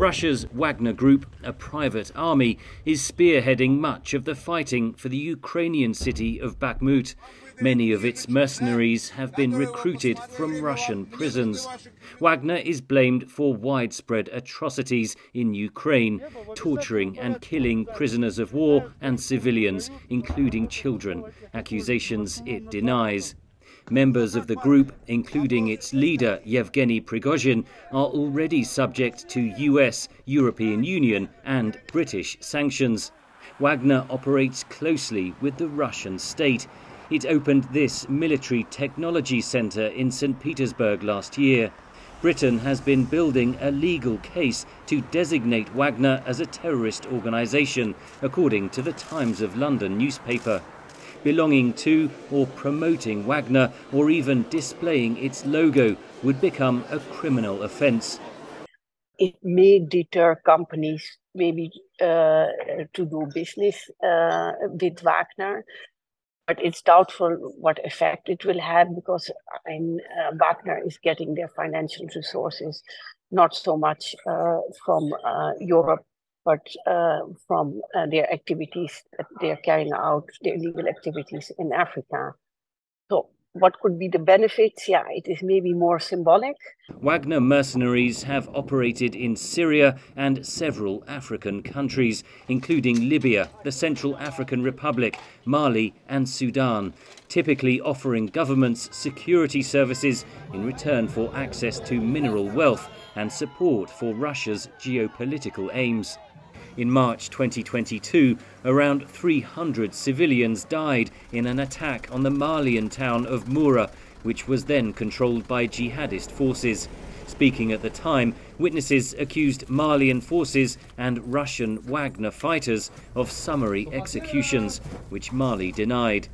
Russia's Wagner Group, a private army, is spearheading much of the fighting for the Ukrainian city of Bakhmut. Many of its mercenaries have been recruited from Russian prisons. Wagner is blamed for widespread atrocities in Ukraine, torturing and killing prisoners of war and civilians, including children, accusations it denies. Members of the group, including its leader Yevgeny Prigozhin, are already subject to US, European Union and British sanctions. Wagner operates closely with the Russian state. It opened this military technology centre in St. Petersburg last year. Britain has been building a legal case to designate Wagner as a terrorist organisation, according to the Times of London newspaper. Belonging to or promoting Wagner or even displaying its logo would become a criminal offence. It may deter companies maybe to do business with Wagner, but it's doubtful what effect it will have, because Wagner is getting their financial resources not so much from Europe, but from their activities that they are carrying out, their illegal activities in Africa. So what could be the benefits? Yeah, it is maybe more symbolic. Wagner mercenaries have operated in Syria and several African countries, including Libya, the Central African Republic, Mali and Sudan, typically offering governments security services in return for access to mineral wealth and support for Russia's geopolitical aims. In March 2022, around 300 civilians died in an attack on the Malian town of Moura, which was then controlled by jihadist forces. Speaking at the time, witnesses accused Malian forces and Russian Wagner fighters of summary executions, which Mali denied.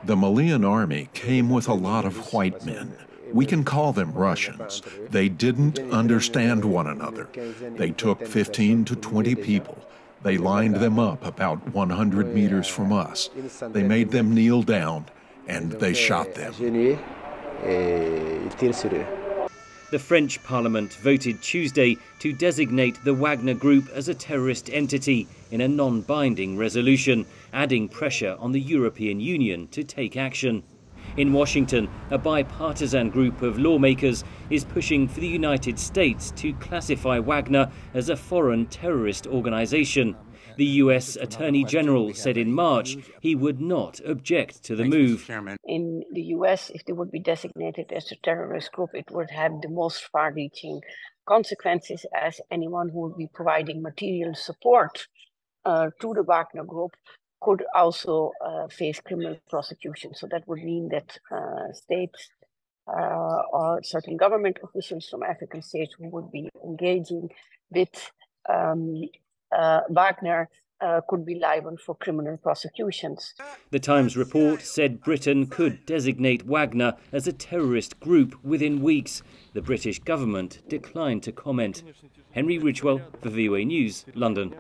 The Malian army came with a lot of white men. We can call them Russians. They didn't understand one another. They took 15 to 20 people. They lined them up about 100 meters from us. They made them kneel down, and they shot them. The French Parliament voted Tuesday to designate the Wagner Group as a terrorist entity in a non-binding resolution, adding pressure on the European Union to take action. In Washington, a bipartisan group of lawmakers is pushing for the United States to classify Wagner as a foreign terrorist organization. The US Attorney General said in March he would not object to the move. In the US, if they would be designated as a terrorist group, it would have the most far-reaching consequences, as anyone who would be providing material support to the Wagner Group could also face criminal prosecution. So that would mean that states or certain government officials from African states who would be engaging with Wagner could be liable for criminal prosecutions. The Times report said Britain could designate Wagner as a terrorist group within weeks. The British government declined to comment. Henry Ridgwell for VOA News, London.